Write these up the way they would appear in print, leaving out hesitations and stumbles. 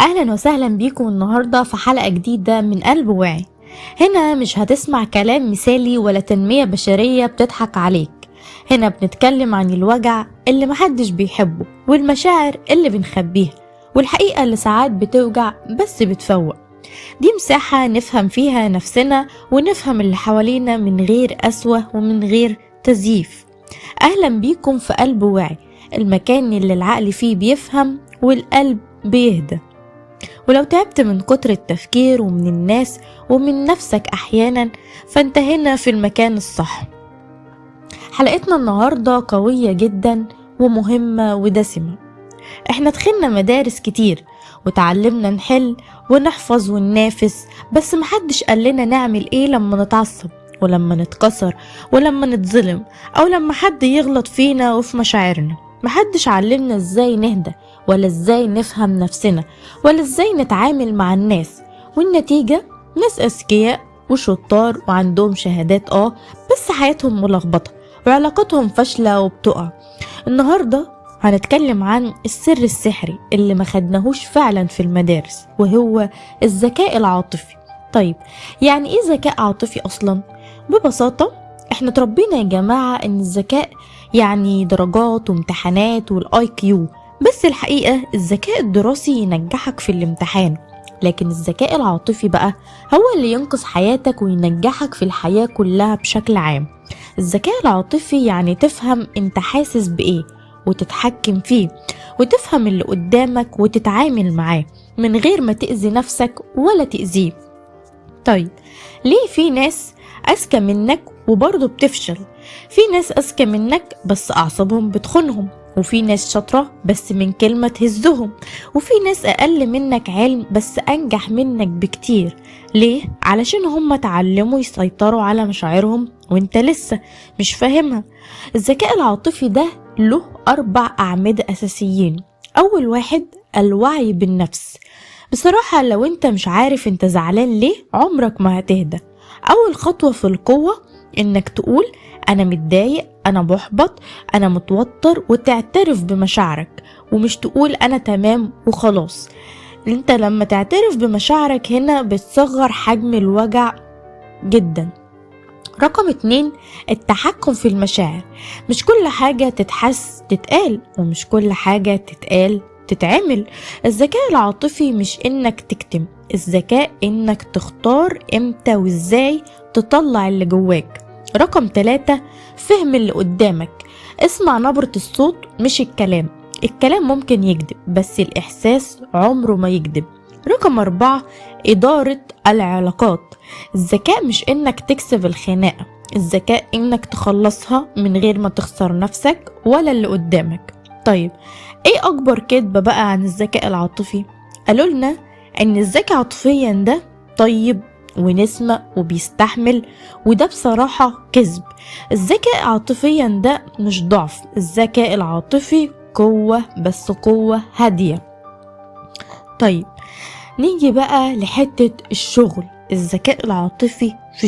أهلا وسهلا بيكم النهاردة في حلقة جديدة من قلب واعي. هنا مش هتسمع كلام مثالي ولا تنمية بشرية بتضحك عليك. هنا بنتكلم عن الوجع اللي محدش بيحبه، والمشاعر اللي بنخبيها، والحقيقة اللي ساعات بتوجع بس بتفوق. دي مساحة نفهم فيها نفسنا ونفهم اللي حوالينا من غير قسوة ومن غير تزييف. أهلا بيكم في قلب واعي، المكان اللي العقل فيه بيفهم والقلب بيهدى. ولو تعبت من كتر التفكير ومن الناس ومن نفسك أحيانا، فانت هنا في المكان الصح. حلقتنا النهاردة قوية جدا ومهمة ودسمة. احنا دخلنا مدارس كتير وتعلمنا نحل ونحفظ وننافس، بس محدش قالنا نعمل ايه لما نتعصب ولما نتكسر ولما نتظلم او لما حد يغلط فينا وفي مشاعرنا. محدش علمنا ازاي نهدى ولا ازاي نفهم نفسنا ولا ازاي نتعامل مع الناس. والنتيجة ناس اذكياء وشطار وعندهم شهادات بس حياتهم ملخبطة وعلاقاتهم فاشلة وبتقع. النهاردة هنتكلم عن السر السحري اللي ما خدناهوش فعلا في المدارس، وهو الذكاء العاطفي. طيب يعني ايه ذكاء عاطفي اصلا؟ ببساطة احنا تربينا يا جماعة ان الذكاء يعني درجات وامتحانات والاي كيو، بس الحقيقة الذكاء الدراسي ينجحك في الامتحان، لكن الذكاء العاطفي بقى هو اللي ينقذ حياتك وينجحك في الحياة كلها بشكل عام. الذكاء العاطفي يعني تفهم انت حاسس بايه وتتحكم فيه، وتفهم اللي قدامك وتتعامل معاه من غير ما تأذي نفسك ولا تأذيه. طيب ليه في ناس أذكى منك وبرضه بتفشل؟ في ناس أذكى منك بس أعصابهم بتخونهم، وفي ناس شاطرة بس من كلمة تهزهم، وفي ناس أقل منك علم بس أنجح منك بكتير. ليه؟ علشان هم تعلموا يسيطروا على مشاعرهم وانت لسه مش فاهمها. الذكاء العاطفي ده له 4 أعمدة أساسيين. أول واحد الوعي بالنفس. بصراحة لو انت مش عارف انت زعلان ليه عمرك ما هتهدى. أول خطوة في القوة انك تقول أنا متضايق، أنا محبط، أنا متوتر، وتعترف بمشاعرك، ومش تقول أنا تمام وخلاص. انت لما تعترف بمشاعرك هنا بتصغر حجم الوجع جدا. رقم 2 التحكم في المشاعر. مش كل حاجة تتحس تتقال، ومش كل حاجة تتقال تتعمل. الذكاء العاطفي مش انك تكتم، الذكاء انك تختار امتى وازاي تطلع اللي جواك. رقم 3 فهم اللي قدامك. اسمع نبرة الصوت مش الكلام. الكلام ممكن يكذب بس الإحساس عمره ما يكذب. رقم 4 إدارة العلاقات. الذكاء مش إنك تكسب الخناقة، الذكاء إنك تخلصها من غير ما تخسر نفسك ولا اللي قدامك. طيب إيه أكبر كذبة بقى عن الذكاء العاطفي؟ قالوا لنا إن الذكاء عاطفيا ده طيب ونسمة وبيستحمل، وده بصراحة كذب. الذكاء عاطفيا ده مش ضعف، الذكاء العاطفي قوة، بس قوة هادية. طيب نيجي بقى لحتة الشغل. الذكاء العاطفي في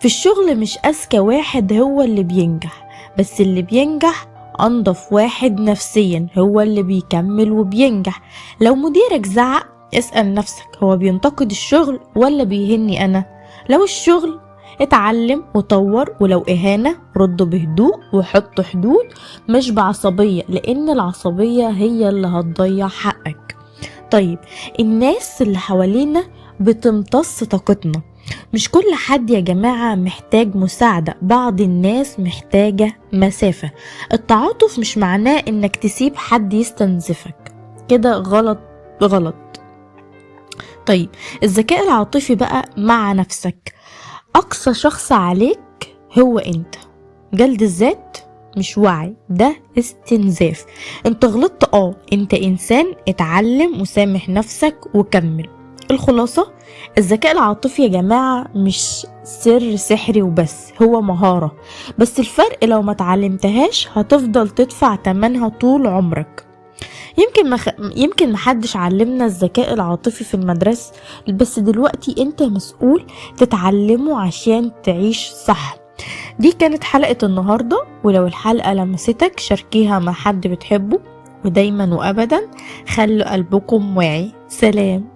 الشغل مش أذكى واحد هو اللي بينجح، بس اللي بينجح أنضف واحد نفسيا هو اللي بيكمل وبينجح. لو مديرك زعق اسأل نفسك هو بينتقد الشغل ولا بيهني أنا؟ لو الشغل اتعلم وطور، ولو إهانة رد بهدوء وحط حدود مش بعصبية، لأن العصبية هي اللي هتضيع حقك. طيب الناس اللي حوالينا بتمتص طاقتنا. مش كل حد يا جماعة محتاج مساعدة، بعض الناس محتاجة مسافة. التعاطف مش معناه انك تسيب حد يستنزفك، كده غلط غلط. طيب الذكاء العاطفي بقى مع نفسك. أقصى شخص عليك هو انت. جلد الذات مش وعي، ده استنزاف. انت غلطت انت انسان، اتعلم وسامح نفسك وكمل. الخلاصة الذكاء العاطفي يا جماعة مش سر سحري وبس، هو مهارة، بس الفرق لو ما تعلمتهاش هتفضل تدفع تمنها طول عمرك. يمكن محدش علمنا الذكاء العاطفي في المدرسة، بس دلوقتي انت مسؤول تتعلمه عشان تعيش صح. دي كانت حلقة النهاردة، ولو الحلقة لمستك شاركيها مع حد بتحبه، ودايما وأبدا خلوا قلبكم واعي. سلام.